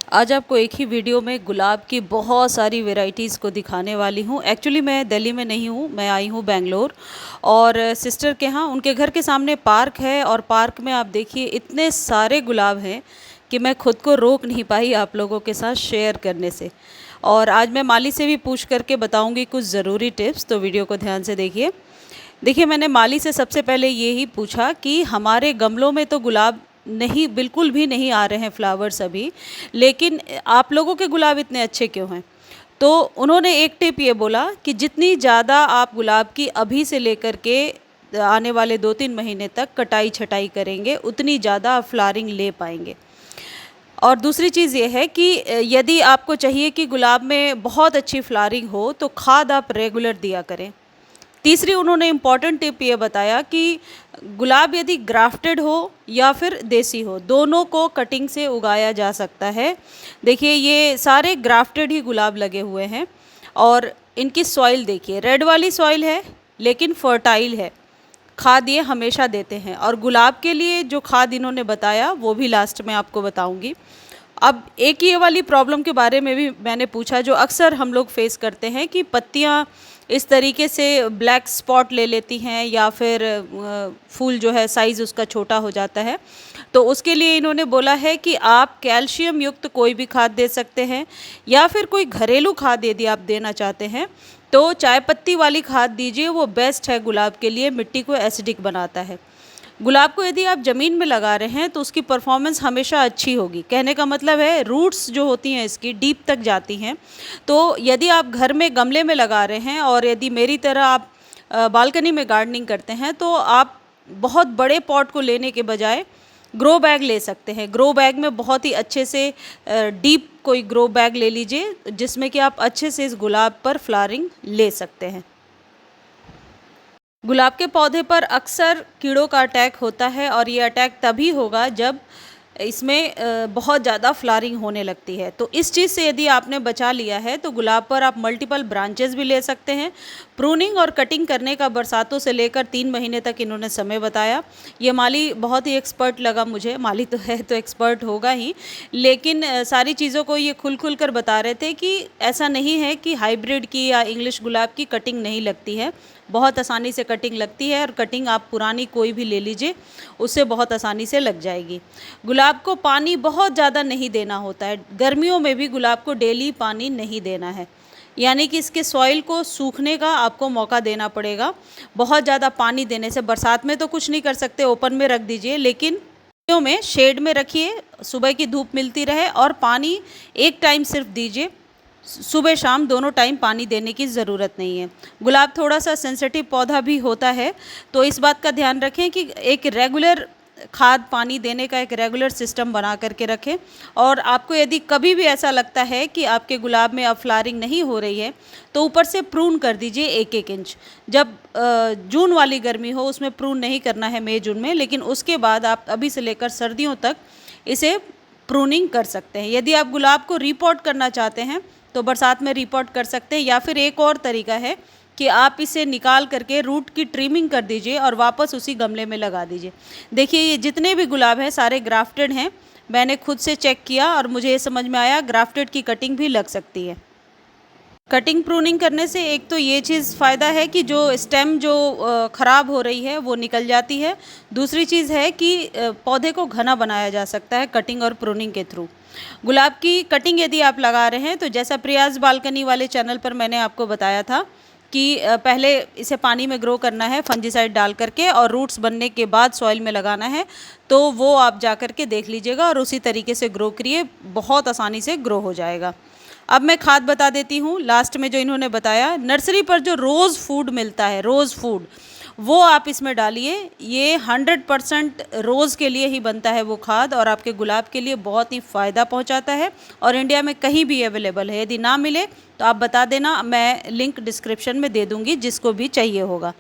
आज आपको एक ही वीडियो में गुलाब की बहुत सारी वैरायटीज़ को दिखाने वाली हूँ। एक्चुअली मैं दिल्ली में नहीं हूँ, मैं आई हूँ बेंगलोर और सिस्टर के यहाँ उनके घर के सामने पार्क है और पार्क में आप देखिए इतने सारे गुलाब हैं कि मैं खुद को रोक नहीं पाई आप लोगों के साथ शेयर करने से। और आज मैं माली से भी पूछ करके बताऊँगी कुछ ज़रूरी टिप्स, तो वीडियो को ध्यान से देखिए। देखिए, मैंने माली से सबसे पहले ये ही पूछा कि हमारे गमलों में तो गुलाब नहीं, बिल्कुल भी नहीं आ रहे हैं फ्लावर्स अभी, लेकिन आप लोगों के गुलाब इतने अच्छे क्यों हैं? तो उन्होंने एक टिप ये बोला कि जितनी ज़्यादा आप गुलाब की अभी से लेकर के आने वाले 2-3 महीने तक कटाई-छटाई करेंगे, उतनी ज़्यादा आप फ्लावरिंग ले पाएँगे। और दूसरी चीज़ ये है कि यदि आपको चाहिए कि गुलाब में बहुत अच्छी फ्लावरिंग हो, तो खाद आप रेगुलर दिया करें। तीसरी उन्होंने इम्पॉर्टेंट टिप ये बताया कि गुलाब यदि ग्राफ्टेड हो या फिर देसी हो, दोनों को कटिंग से उगाया जा सकता है। देखिए, ये सारे ग्राफ्टेड ही गुलाब लगे हुए हैं और इनकी सॉइल देखिए, रेड वाली सॉइल है लेकिन फर्टाइल है। खाद ये हमेशा देते हैं और गुलाब के लिए जो खाद इन्होंने बताया वो भी लास्ट में आपको बताऊंगी। अब एक ये वाली प्रॉब्लम के बारे में भी मैंने पूछा जो अक्सर हम लोग फेस करते हैं कि पत्तियाँ इस तरीके से ब्लैक स्पॉट ले लेती हैं या फिर फूल जो है साइज़ उसका छोटा हो जाता है। तो उसके लिए इन्होंने बोला है कि आप कैल्शियम युक्त कोई भी खाद दे सकते हैं या फिर कोई घरेलू खाद यदि आप देना चाहते हैं तो चाय पत्ती वाली खाद दीजिए, वो बेस्ट है गुलाब के लिए, मिट्टी को एसिडिक बनाता है। गुलाब को यदि आप ज़मीन में लगा रहे हैं तो उसकी परफॉर्मेंस हमेशा अच्छी होगी। कहने का मतलब है रूट्स जो होती हैं इसकी डीप तक जाती हैं। तो यदि आप घर में गमले में लगा रहे हैं और यदि मेरी तरह आप बालकनी में गार्डनिंग करते हैं तो आप बहुत बड़े पॉट को लेने के बजाय ग्रो बैग ले सकते हैं। ग्रो बैग में बहुत ही अच्छे से डीप कोई ग्रो बैग ले लीजिए जिसमें कि आप अच्छे से इस गुलाब पर फ्लावरिंग ले सकते हैं। गुलाब के पौधे पर अक्सर कीड़ों का अटैक होता है और ये अटैक तभी होगा जब इसमें बहुत ज़्यादा फ्लावरिंग होने लगती है। तो इस चीज़ से यदि आपने बचा लिया है तो गुलाब पर आप मल्टीपल ब्रांचेस भी ले सकते हैं। प्रूनिंग और कटिंग करने का बरसातों से लेकर 3 महीने तक इन्होंने समय बताया। ये माली बहुत ही एक्सपर्ट लगा मुझे, माली तो है तो एक्सपर्ट होगा ही, लेकिन सारी चीज़ों को ये खुल कर बता रहे थे कि ऐसा नहीं है कि हाइब्रिड की या इंग्लिश गुलाब की कटिंग नहीं लगती है। बहुत आसानी से कटिंग लगती है और कटिंग आप पुरानी कोई भी ले लीजिए, उससे बहुत आसानी से लग जाएगी। गुलाब को पानी बहुत ज़्यादा नहीं देना होता है। गर्मियों में भी गुलाब को डेली पानी नहीं देना है, यानी कि इसके सॉइल को सूखने का आपको मौका देना पड़ेगा। बहुत ज़्यादा पानी देने से, बरसात में तो कुछ नहीं कर सकते, ओपन में रख दीजिए, लेकिन गर्मियों में शेड में रखिए, सुबह की धूप मिलती रहे और पानी एक टाइम सिर्फ दीजिए। सुबह शाम दोनों टाइम पानी देने की ज़रूरत नहीं है। गुलाब थोड़ा सा सेंसिटिव पौधा भी होता है, तो इस बात का ध्यान रखें कि एक रेगुलर खाद पानी देने का एक रेगुलर सिस्टम बना करके रखें। और आपको यदि कभी भी ऐसा लगता है कि आपके गुलाब में अब फ्लावरिंग नहीं हो रही है तो ऊपर से प्रून कर दीजिए 1-1 इंच। जब जून वाली गर्मी हो उसमें प्रून नहीं करना है, मई जून में, लेकिन उसके बाद आप अभी से लेकर सर्दियों तक इसे प्रूनिंग कर सकते हैं। यदि आप गुलाब को रिपोर्ट करना चाहते हैं तो बरसात में रिपोर्ट कर सकते हैं, या फिर एक और तरीका है कि आप इसे निकाल करके रूट की ट्रिमिंग कर दीजिए और वापस उसी गमले में लगा दीजिए। देखिए, ये जितने भी गुलाब हैं सारे ग्राफ्टेड हैं। मैंने खुद से चेक किया और मुझे ये समझ में आया ग्राफ्टेड की कटिंग भी लग सकती है। कटिंग प्रूनिंग करने से एक तो ये चीज़ फ़ायदा है कि जो स्टेम जो ख़राब हो रही है वो निकल जाती है। दूसरी चीज़ है कि पौधे को घना बनाया जा सकता है कटिंग और प्रूनिंग के थ्रू। गुलाब की कटिंग यदि आप लगा रहे हैं तो जैसा प्रियाज बालकनी वाले चैनल पर मैंने आपको बताया था कि पहले इसे पानी में ग्रो करना है फंजीसाइड डाल करके और रूट्स बनने के बाद सॉइल में लगाना है, तो वो आप जा कर के देख लीजिएगा और उसी तरीके से ग्रो करिए, बहुत आसानी से ग्रो हो जाएगा। अब मैं खाद बता देती हूँ लास्ट में जो इन्होंने बताया। नर्सरी पर जो रोज़ फूड मिलता है, रोज़ फूड, वो आप इसमें डालिए। ये 100% रोज़ के लिए ही बनता है वो खाद और आपके गुलाब के लिए बहुत ही फ़ायदा पहुंचाता है और इंडिया में कहीं भी अवेलेबल है। यदि ना मिले तो आप बता देना, मैं लिंक डिस्क्रिप्शन में दे दूँगी जिसको भी चाहिए होगा।